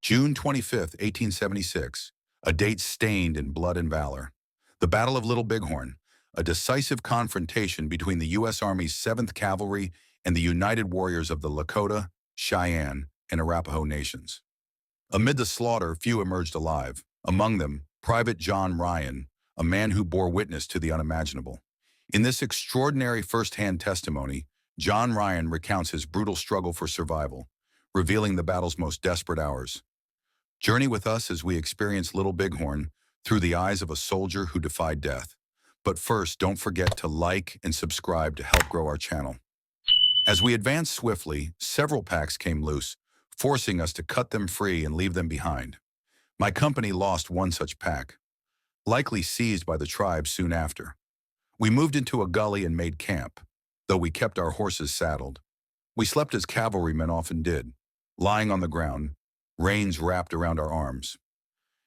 June 25th, 1876, a date stained in blood and valor. The Battle of Little Bighorn, a decisive confrontation between the U.S. Army's 7th Cavalry and the united warriors of the Lakota, Cheyenne, and Arapaho nations. Amid the slaughter, few emerged alive. Among them, Private John Ryan, a man who bore witness to the unimaginable. In this extraordinary first-hand testimony, John Ryan recounts his brutal struggle for survival, revealing the battle's most desperate hours. Journey with us as we experience Little Bighorn through the eyes of a soldier who defied death. But first, don't forget to like and subscribe to help grow our channel. As we advanced swiftly, several packs came loose, forcing us to cut them free and leave them behind. My company lost one such pack, likely seized by the tribe soon after. We moved into a gully and made camp, though we kept our horses saddled. We slept as cavalrymen often did, lying on the ground, reins wrapped around our arms.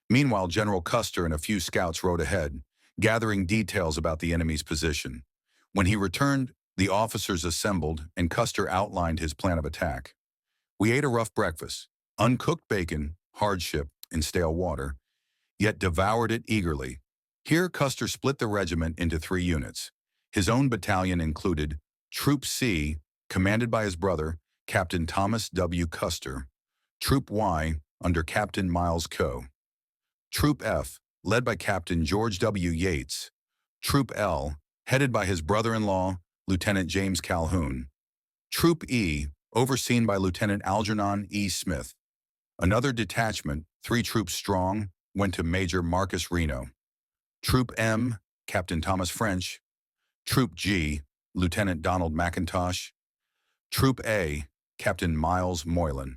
Meanwhile, General Custer and a few scouts rode ahead, gathering details about the enemy's position. When he returned, the officers assembled and Custer outlined his plan of attack. We ate a rough breakfast, uncooked bacon, hardship, and stale water, yet devoured it eagerly. Here, Custer split the regiment into 3 units. His own battalion included Troop C, commanded by his brother, Captain Thomas W. Custer, Troop Y, under Captain Miles Coe, Troop F, led by Captain George W. Yates, Troop L, headed by his brother-in-law, Lieutenant James Calhoun, Troop E, overseen by Lieutenant Algernon E. Smith. Another detachment, 3 troops strong, went to Major Marcus Reno. Troop M, Captain Thomas French, Troop G, Lieutenant Donald McIntosh, Troop A, Captain Miles Moylan.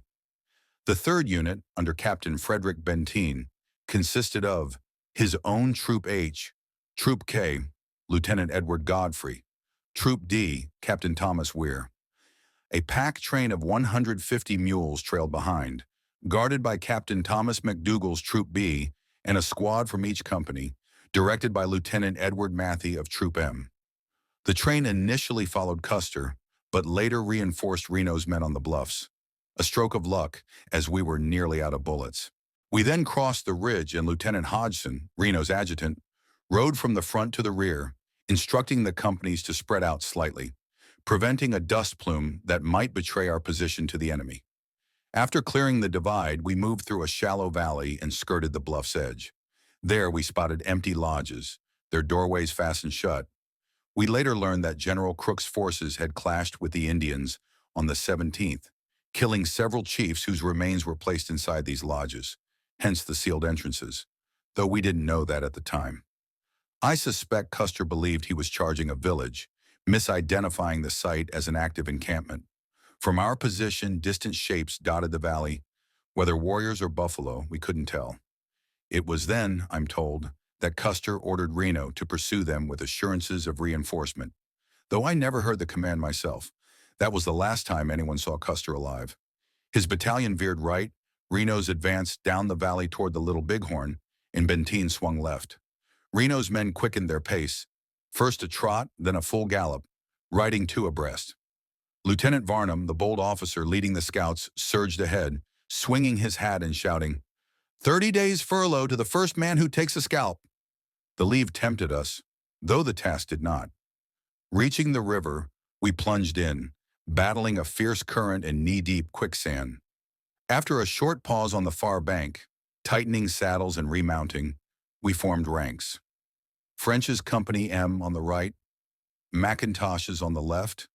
The 3rd unit, under Captain Frederick Benteen, consisted of his own Troop H, Troop K, Lieutenant Edward Godfrey, Troop D, Captain Thomas Weir. A pack train of 150 mules trailed behind, guarded by Captain Thomas McDougall's Troop B and a squad from each company, directed by Lieutenant Edward Matthey of Troop M. The train initially followed Custer, but later reinforced Reno's men on the bluffs. A stroke of luck, as we were nearly out of bullets. We then crossed the ridge and Lieutenant Hodgson, Reno's adjutant, rode from the front to the rear, instructing the companies to spread out slightly, preventing a dust plume that might betray our position to the enemy. After clearing the divide, we moved through a shallow valley and skirted the bluff's edge. There we spotted empty lodges, their doorways fastened shut. We later learned that General Crook's forces had clashed with the Indians on the 17th, killing several chiefs whose remains were placed inside these lodges, hence the sealed entrances, though we didn't know that at the time. I suspect Custer believed he was charging a village, misidentifying the site as an active encampment. From our position, distant shapes dotted the valley. Whether warriors or buffalo, we couldn't tell. It was then, I'm told, that Custer ordered Reno to pursue them with assurances of reinforcement. Though I never heard the command myself, that was the last time anyone saw Custer alive. His battalion veered right, Reno's advanced down the valley toward the Little Bighorn, and Benteen swung left. Reno's men quickened their pace, first a trot, then a full gallop, riding 2 abreast. Lieutenant Varnum, the bold officer leading the scouts, surged ahead, swinging his hat and shouting, 30 days furlough to the first man who takes a scalp. The leave tempted us, though the task did not. Reaching the river, we plunged in, battling a fierce current and knee-deep quicksand. After a short pause on the far bank, tightening saddles and remounting, we formed ranks. French's Company M on the right, McIntosh's on the left,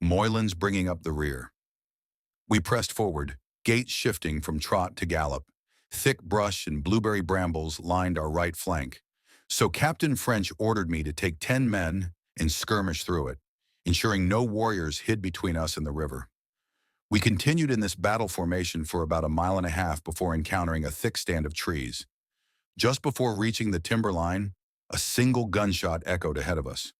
Moylan's bringing up the rear. We pressed forward, gait shifting from trot to gallop. Thick brush and blueberry brambles lined our right flank, so Captain French ordered me to take 10 men and skirmish through it, ensuring no warriors hid between us and the river. We continued in this battle formation for about 1.5 miles before encountering a thick stand of trees. Just before reaching the timberline, a single gunshot echoed ahead of us.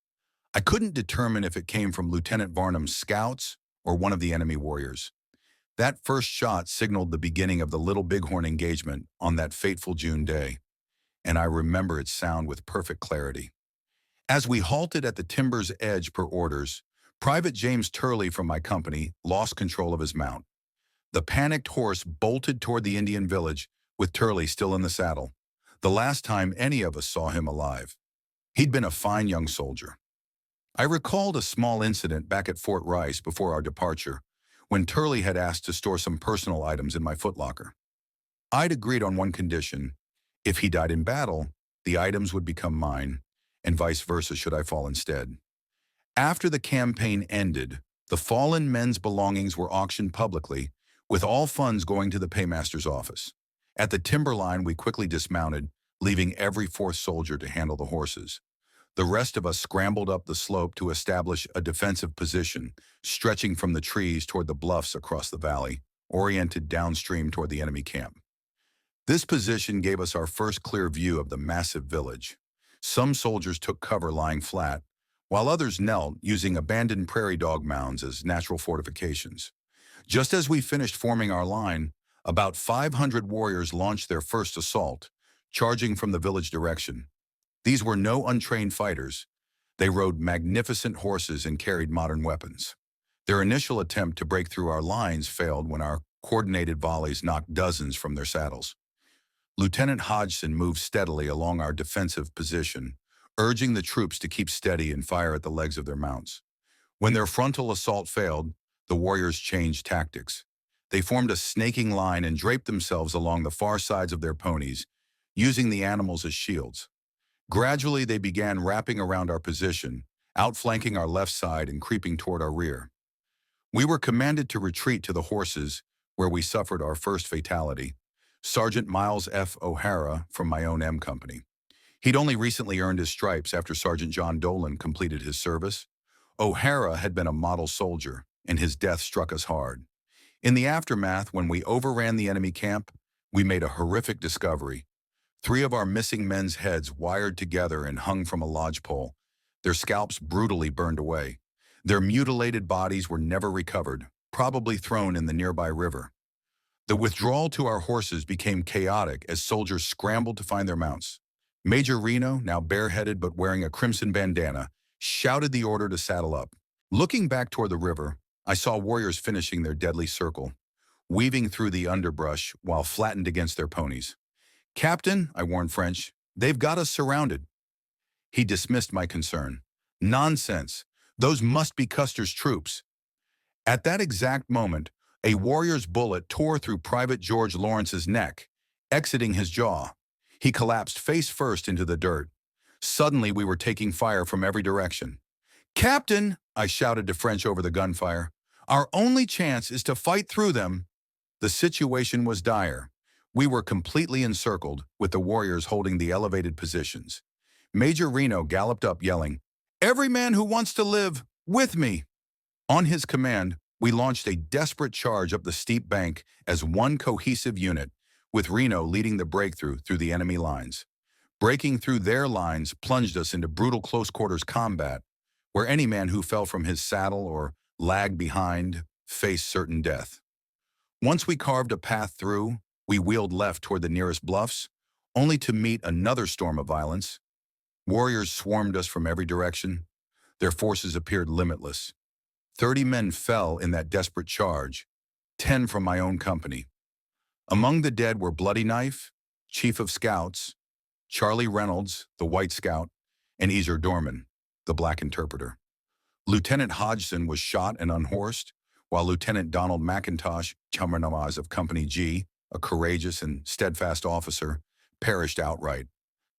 I couldn't determine if it came from Lieutenant Varnum's scouts or one of the enemy warriors. That first shot signaled the beginning of the Little Bighorn engagement on that fateful June day, and I remember its sound with perfect clarity. As we halted at the timber's edge per orders, Private James Curley from my company lost control of his mount. The panicked horse bolted toward the Indian village, with Curley still in the saddle. The last time any of us saw him alive. He'd been a fine young soldier. I recalled a small incident back at Fort Rice before our departure, when Curley had asked to store some personal items in my footlocker. I'd agreed on one condition. If he died in battle, the items would become mine, and vice versa should I fall instead. After the campaign ended, the fallen men's belongings were auctioned publicly, with all funds going to the paymaster's office. At the timberline, we quickly dismounted, leaving every fourth soldier to handle the horses. The rest of us scrambled up the slope to establish a defensive position, stretching from the trees toward the bluffs across the valley, oriented downstream toward the enemy camp. This position gave us our first clear view of the massive village. Some soldiers took cover lying flat, while others knelt, using abandoned prairie dog mounds as natural fortifications. Just as we finished forming our line, about 500 warriors launched their first assault, charging from the village direction. These were no untrained fighters. They rode magnificent horses and carried modern weapons. Their initial attempt to break through our lines failed when our coordinated volleys knocked dozens from their saddles. Lieutenant Hodgson moved steadily along our defensive position, urging the troops to keep steady and fire at the legs of their mounts. When their frontal assault failed, the warriors changed tactics. They formed a snaking line and draped themselves along the far sides of their ponies, using the animals as shields. Gradually, they began wrapping around our position, outflanking our left side and creeping toward our rear. We were commanded to retreat to the horses, where we suffered our first fatality. Sergeant Miles F. O'Hara from my own M Company. He'd only recently earned his stripes after Sergeant John Dolan completed his service. O'Hara had been a model soldier, and his death struck us hard. In the aftermath, when we overran the enemy camp, we made a horrific discovery. 3 of our missing men's heads wired together and hung from a lodgepole, their scalps brutally burned away. Their mutilated bodies were never recovered, probably thrown in the nearby river. The withdrawal to our horses became chaotic as soldiers scrambled to find their mounts. Major Reno, now bareheaded but wearing a crimson bandana, shouted the order to saddle up. Looking back toward the river, I saw warriors finishing their deadly circle, weaving through the underbrush while flattened against their ponies. "Captain," I warned French, "they've got us surrounded." He dismissed my concern. "Nonsense. Those must be Custer's troops." At that exact moment, a warrior's bullet tore through Private George Lawrence's neck, exiting his jaw. He collapsed face first into the dirt. Suddenly, we were taking fire from every direction. "Captain," I shouted to French over the gunfire, "our only chance is to fight through them." The situation was dire. We were completely encircled, with the warriors holding the elevated positions. Major Reno galloped up yelling, "Every man who wants to live, with me!" On his command, we launched a desperate charge up the steep bank as one cohesive unit, with Reno leading the breakthrough through the enemy lines. Breaking through their lines plunged us into brutal close-quarters combat, where any man who fell from his saddle or lagged behind faced certain death. Once we carved a path through, we wheeled left toward the nearest bluffs, only to meet another storm of violence. Warriors swarmed us from every direction. Their forces appeared limitless. 30 men fell in that desperate charge, 10 from my own company. Among the dead were Bloody Knife, Chief of Scouts, Charlie Reynolds, the White Scout, and Ezer Dorman, the Black Interpreter. Lieutenant Hodgson was shot and unhorsed, while Lieutenant Donald McIntosh, Chamanamaz of Company G, a courageous and steadfast officer, perished outright.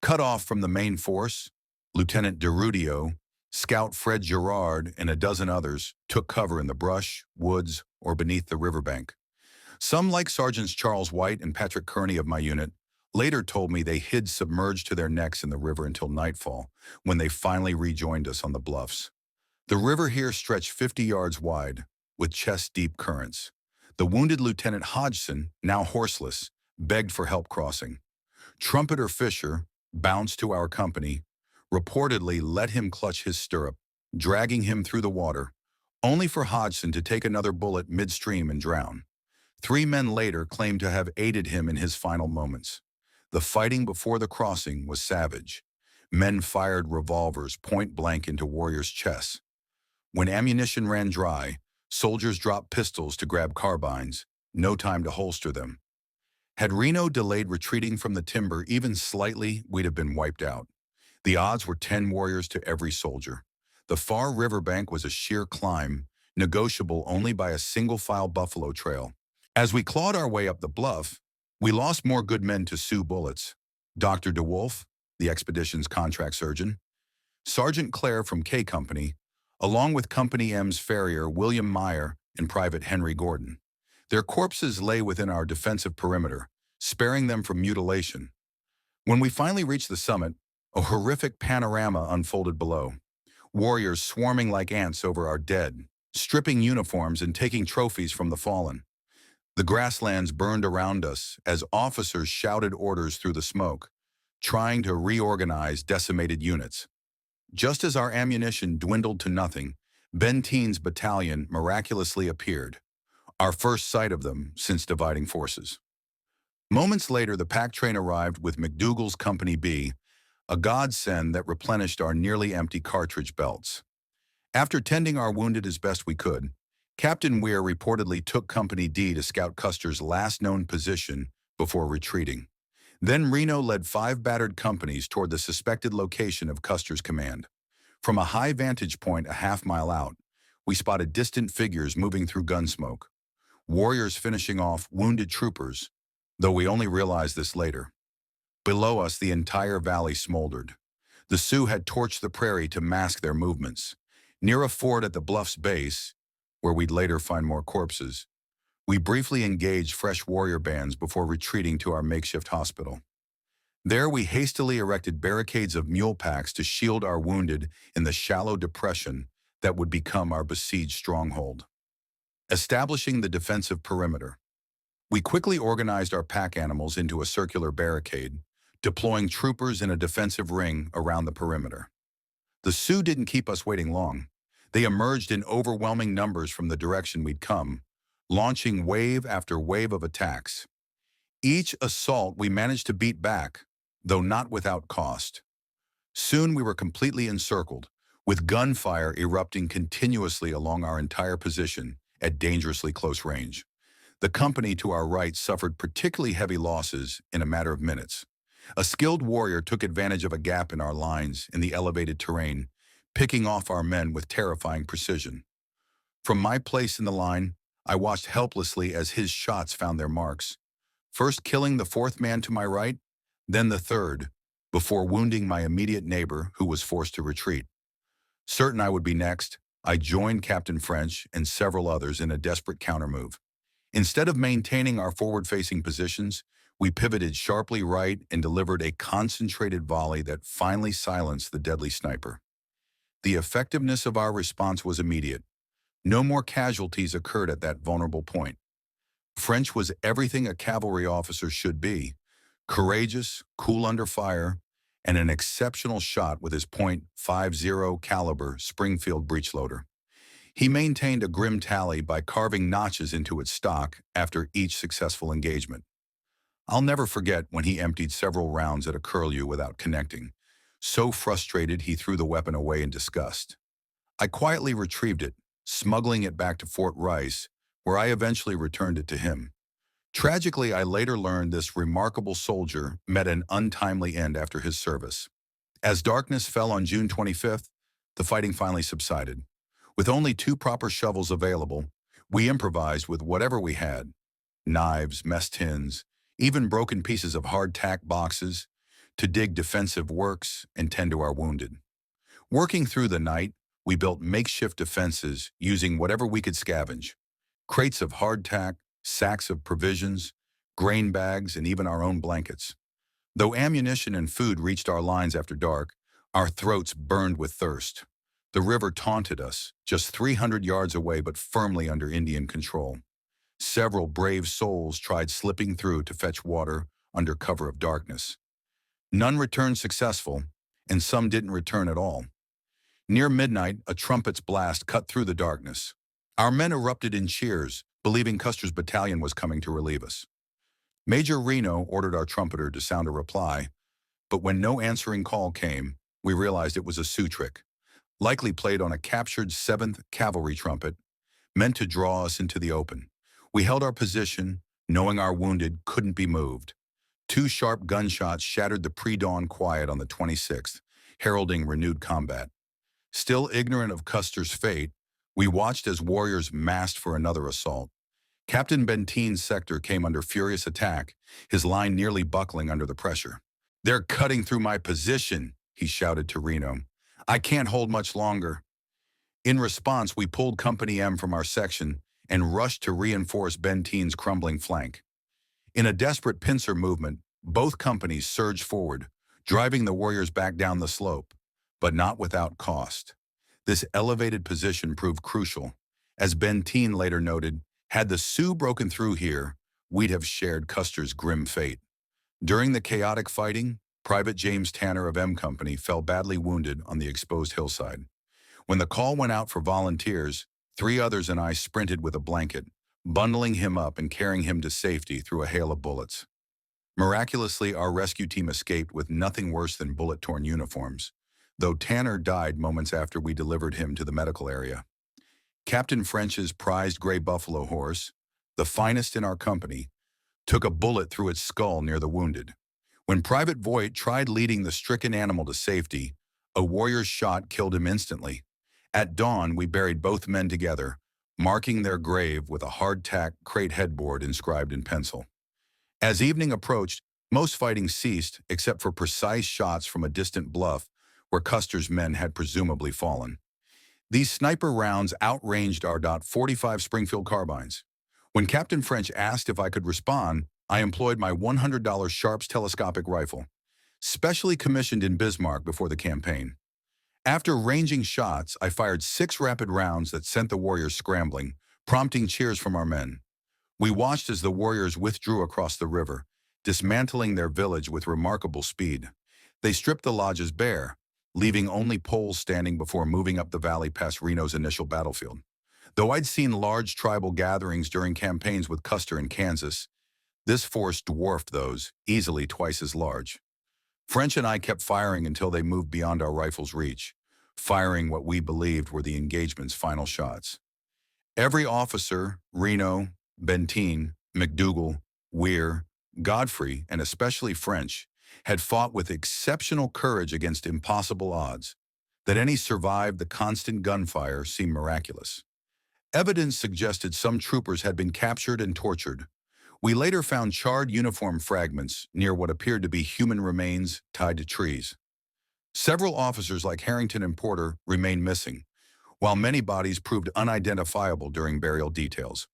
Cut off from the main force, Lieutenant DeRudio, Scout Fred Gerard, and a dozen others took cover in the brush, woods, or beneath the riverbank. Some, like Sergeants Charles White and Patrick Kearney of my unit, later told me they hid submerged to their necks in the river until nightfall, when they finally rejoined us on the bluffs. The river here stretched 50 yards wide, with chest-deep currents. The wounded Lieutenant Hodgson, now horseless, begged for help crossing. Trumpeter Fisher, bounced to our company, reportedly let him clutch his stirrup, dragging him through the water, only for Hodgson to take another bullet midstream and drown. 3 men later claimed to have aided him in his final moments. The fighting before the crossing was savage. Men fired revolvers point blank into warriors' chests. When ammunition ran dry, soldiers dropped pistols to grab carbines, no time to holster them. Had Reno delayed retreating from the timber even slightly, we'd have been wiped out. The odds were 10 warriors to every soldier. The far riverbank was a sheer climb, negotiable only by a single-file buffalo trail. As we clawed our way up the bluff, we lost more good men to Sioux bullets. Dr. DeWolf, the expedition's contract surgeon, Sergeant Clare from K Company, along with Company M's farrier William Meyer and Private Henry Gordon. Their corpses lay within our defensive perimeter, sparing them from mutilation. When we finally reached the summit, a horrific panorama unfolded below. Warriors swarming like ants over our dead, stripping uniforms and taking trophies from the fallen. The grasslands burned around us as officers shouted orders through the smoke, trying to reorganize decimated units. Just as our ammunition dwindled to nothing, Benteen's battalion miraculously appeared, our first sight of them since dividing forces. Moments later, the pack train arrived with McDougal's Company B, a godsend that replenished our nearly empty cartridge belts. After tending our wounded as best we could, Captain Weir reportedly took Company D to scout Custer's last known position before retreating. Then Reno led 5 battered companies toward the suspected location of Custer's command. From a high vantage point a half-mile out, we spotted distant figures moving through gunsmoke. Warriors finishing off wounded troopers, though we only realized this later. Below us, the entire valley smoldered. The Sioux had torched the prairie to mask their movements. Near a ford at the bluff's base, where we'd later find more corpses, we briefly engaged fresh warrior bands before retreating to our makeshift hospital. There we hastily erected barricades of mule packs to shield our wounded in the shallow depression that would become our besieged stronghold. Establishing the defensive perimeter, we quickly organized our pack animals into a circular barricade, deploying troopers in a defensive ring around the perimeter. The Sioux didn't keep us waiting long. They emerged in overwhelming numbers from the direction we'd come, launching wave after wave of attacks. Each assault we managed to beat back, though not without cost. Soon we were completely encircled, with gunfire erupting continuously along our entire position at dangerously close range. The company to our right suffered particularly heavy losses in a matter of minutes. A skilled warrior took advantage of a gap in our lines in the elevated terrain, picking off our men with terrifying precision. From my place in the line, I watched helplessly as his shots found their marks, first killing the 4th man to my right, then the 3rd, before wounding my immediate neighbor who was forced to retreat. Certain I would be next, I joined Captain French and several others in a desperate countermove. Instead of maintaining our forward-facing positions, we pivoted sharply right and delivered a concentrated volley that finally silenced the deadly sniper. The effectiveness of our response was immediate. No more casualties occurred at that vulnerable point. French was everything a cavalry officer should be: courageous, cool under fire, and an exceptional shot with his .50 caliber Springfield breechloader. He maintained a grim tally by carving notches into its stock after each successful engagement. I'll never forget when he emptied several rounds at a Curley without connecting. So frustrated, he threw the weapon away in disgust. I quietly retrieved it, smuggling it back to Fort Rice, where I eventually returned it to him. Tragically, I later learned this remarkable soldier met an untimely end after his service. As darkness fell on June 25th, the fighting finally subsided. With only 2 proper shovels available, we improvised with whatever we had: knives, mess tins, even broken pieces of hardtack boxes, to dig defensive works and tend to our wounded. Working through the night, we built makeshift defenses using whatever we could scavenge: crates of hardtack, sacks of provisions, grain bags, and even our own blankets. Though ammunition and food reached our lines after dark, our throats burned with thirst. The river taunted us, just 300 yards away but firmly under Indian control. Several brave souls tried slipping through to fetch water under cover of darkness. None returned successful, and some didn't return at all. Near midnight, a trumpet's blast cut through the darkness. Our men erupted in cheers, believing Custer's battalion was coming to relieve us. Major Reno ordered our trumpeter to sound a reply, but when no answering call came, we realized it was a Sioux trick, likely played on a captured 7th Cavalry trumpet, meant to draw us into the open. We held our position, knowing our wounded couldn't be moved. Two sharp gunshots shattered the pre-dawn quiet on the 26th, heralding renewed combat. Still ignorant of Custer's fate, we watched as warriors massed for another assault. Captain Benteen's sector came under furious attack, his line nearly buckling under the pressure. "They're cutting through my position," he shouted to Reno. "I can't hold much longer." In response, we pulled Company M from our section and rushed to reinforce Benteen's crumbling flank. In a desperate pincer movement, both companies surged forward, driving the warriors back down the slope, but not without cost. This elevated position proved crucial. As Benteen later noted, had the Sioux broken through here, we'd have shared Custer's grim fate. During the chaotic fighting, Private James Tanner of M Company fell badly wounded on the exposed hillside. When the call went out for volunteers, 3 others and I sprinted with a blanket, bundling him up and carrying him to safety through a hail of bullets. Miraculously, our rescue team escaped with nothing worse than bullet-torn uniforms, though Tanner died moments after we delivered him to the medical area. Captain French's prized gray buffalo horse, the finest in our company, took a bullet through its skull near the wounded. When Private Voigt tried leading the stricken animal to safety, a warrior's shot killed him instantly. At dawn, we buried both men together, marking their grave with a hardtack crate headboard inscribed in pencil. As evening approached, most fighting ceased except for precise shots from a distant bluff where Custer's men had presumably fallen. These sniper rounds outranged our .45 Springfield carbines. When Captain French asked if I could respond, I employed my $100 Sharps telescopic rifle, specially commissioned in Bismarck before the campaign. After ranging shots, I fired 6 rapid rounds that sent the warriors scrambling, prompting cheers from our men. We watched as the warriors withdrew across the river, dismantling their village with remarkable speed. They stripped the lodges bare, leaving only poles standing before moving up the valley past Reno's initial battlefield. Though I'd seen large tribal gatherings during campaigns with Custer in Kansas, this force dwarfed those, easily twice as large. French and I kept firing until they moved beyond our rifles' reach, firing what we believed were the engagement's final shots. Every officer, Reno, Benteen, McDougal, Weir, Godfrey, and especially French, had fought with exceptional courage against impossible odds. That any survived the constant gunfire seemed miraculous. Evidence suggested some troopers had been captured and tortured. We later found charred uniform fragments near what appeared to be human remains tied to trees. Several officers like Harrington and Porter remained missing, while many bodies proved unidentifiable during burial details.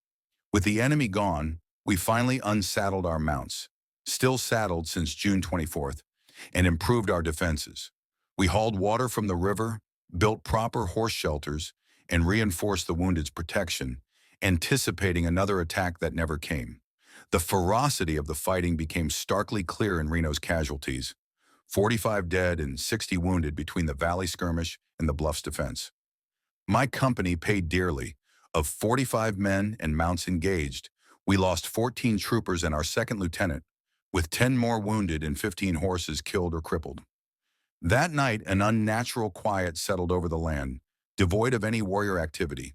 With the enemy gone, we finally unsaddled our mounts, still saddled since June 24th, and improved our defenses. We hauled water from the river, built proper horse shelters, and reinforced the wounded's protection, anticipating another attack that never came. The ferocity of the fighting became starkly clear in Reno's casualties: 45 dead and 60 wounded between the Valley skirmish and the Bluffs defense. My company paid dearly. Of 45 men and mounts engaged, we lost 14 troopers and our second lieutenant, with 10 more wounded and 15 horses killed or crippled. That night, an unnatural quiet settled over the land, devoid of any warrior activity.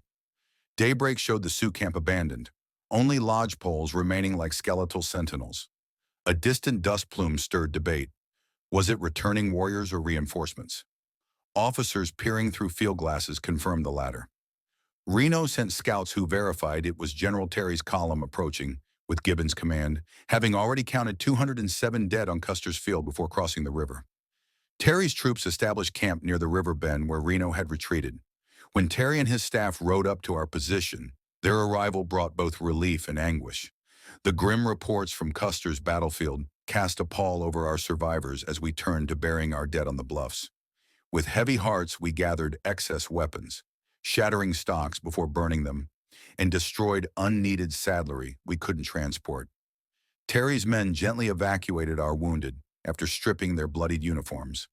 Daybreak showed the Sioux camp abandoned, only lodge poles remaining like skeletal sentinels. A distant dust plume stirred debate. Was it returning warriors or reinforcements? Officers peering through field glasses confirmed the latter. Reno sent scouts who verified it was General Terry's column approaching, with Gibbon's command, having already counted 207 dead on Custer's Field before crossing the river. Terry's troops established camp near the river bend where Reno had retreated. When Terry and his staff rode up to our position, their arrival brought both relief and anguish. The grim reports from Custer's battlefield cast a pall over our survivors as we turned to burying our dead on the bluffs. With heavy hearts, we gathered excess weapons, shattering stocks before burning them, and destroyed unneeded saddlery we couldn't transport. Terry's men gently evacuated our wounded after stripping their bloodied uniforms.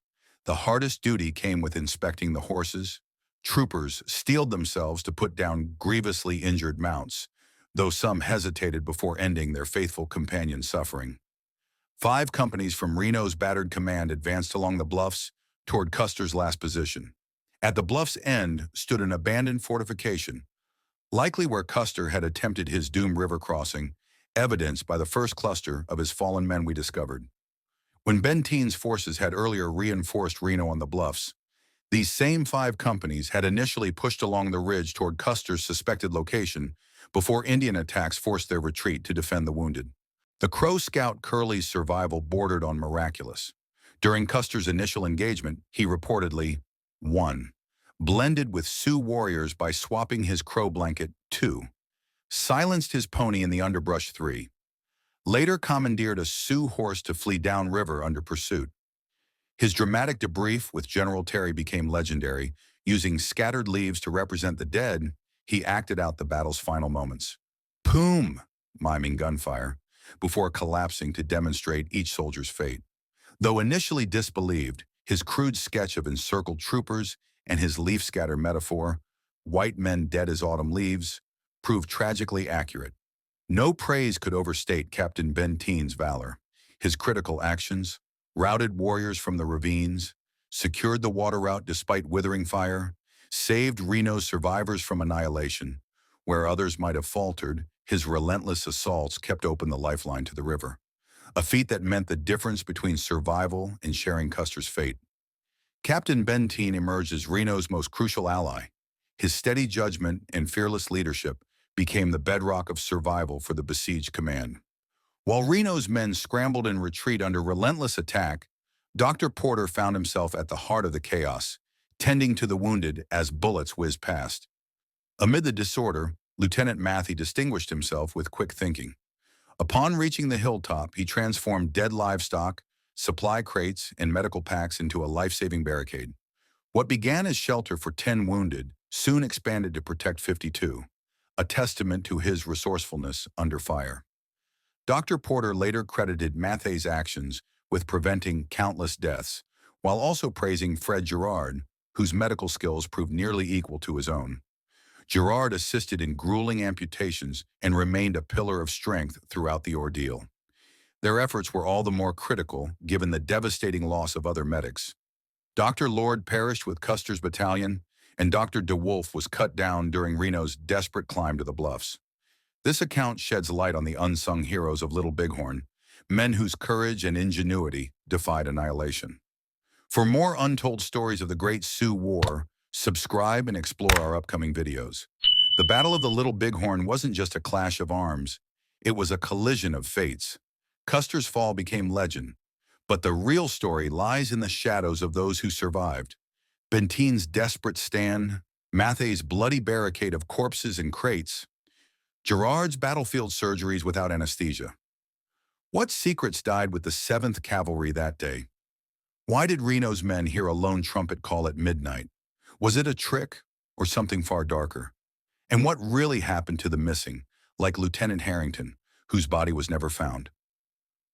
The hardest duty came with inspecting the horses. Troopers steeled themselves to put down grievously injured mounts, though some hesitated before ending their faithful companion's suffering. 5 companies from Reno's battered command advanced along the bluffs toward Custer's last position. At the bluff's end stood an abandoned fortification, likely where Custer had attempted his doomed river crossing, evidenced by the first cluster of his fallen men we discovered. When Benteen's forces had earlier reinforced Reno on the bluffs, these same 5 companies had initially pushed along the ridge toward Custer's suspected location before Indian attacks forced their retreat to defend the wounded. The Crow scout Curley's survival bordered on miraculous. During Custer's initial engagement, he reportedly 1. Blended with Sioux warriors by swapping his crow blanket 2. Silenced his pony in the underbrush 3. Later commandeered a Sioux horse to flee downriver under pursuit. His dramatic debrief with General Terry became legendary. Using scattered leaves to represent the dead, he acted out the battle's final moments. Poom! Miming gunfire, before collapsing to demonstrate each soldier's fate. Though initially disbelieved, his crude sketch of encircled troopers and his leaf scatter metaphor, white men dead as autumn leaves, proved tragically accurate. No praise could overstate Captain Benteen's valor. His critical actions, routed warriors from the ravines, secured the water route despite withering fire, saved Reno's survivors from annihilation. Where others might have faltered, his relentless assaults kept open the lifeline to the river. A feat that meant the difference between survival and sharing Custer's fate. Captain Benteen emerged as Reno's most crucial ally. His steady judgment and fearless leadership became the bedrock of survival for the besieged command. While Reno's men scrambled in retreat under relentless attack, Dr. Porter found himself at the heart of the chaos, tending to the wounded as bullets whizzed past. Amid the disorder, Lieutenant Matthey distinguished himself with quick thinking. Upon reaching the hilltop, he transformed dead livestock, supply crates, and medical packs into a life-saving barricade. What began as shelter for 10 wounded soon expanded to protect 52, a testament to his resourcefulness under fire. Dr. Porter later credited Matthey's actions with preventing countless deaths, while also praising Fred Gerard, whose medical skills proved nearly equal to his own. Gerard assisted in grueling amputations and remained a pillar of strength throughout the ordeal. Their efforts were all the more critical given the devastating loss of other medics. Dr. Lord perished with Custer's battalion, and Dr. DeWolf was cut down during Reno's desperate climb to the bluffs. This account sheds light on the unsung heroes of Little Bighorn, men whose courage and ingenuity defied annihilation. For more untold stories of the Great Sioux War, subscribe and explore our upcoming videos. The Battle of the Little Bighorn wasn't just a clash of arms, it was a collision of fates. Custer's fall became legend, but the real story lies in the shadows of those who survived. Benteen's desperate stand, Matthey's bloody barricade of corpses and crates, Gerard's battlefield surgeries without anesthesia. What secrets died with the 7th Cavalry that day? Why did Reno's men hear a lone trumpet call at midnight? Was it a trick or something far darker? And what really happened to the missing, like Lieutenant Harrington, whose body was never found?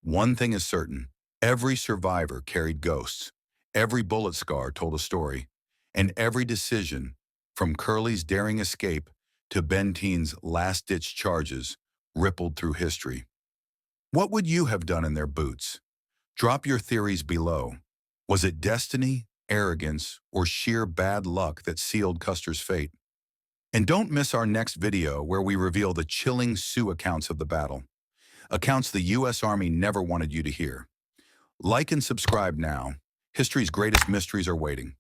One thing is certain, every survivor carried ghosts, every bullet scar told a story, and every decision, from Curley's daring escape to Benteen's last-ditch charges, rippled through history. What would you have done in their boots? Drop your theories below. Was it destiny, arrogance, or sheer bad luck that sealed Custer's fate? And don't miss our next video where we reveal the chilling Sioux accounts of the battle. Accounts the U.S. Army never wanted you to hear. Like and subscribe now. History's greatest mysteries are waiting.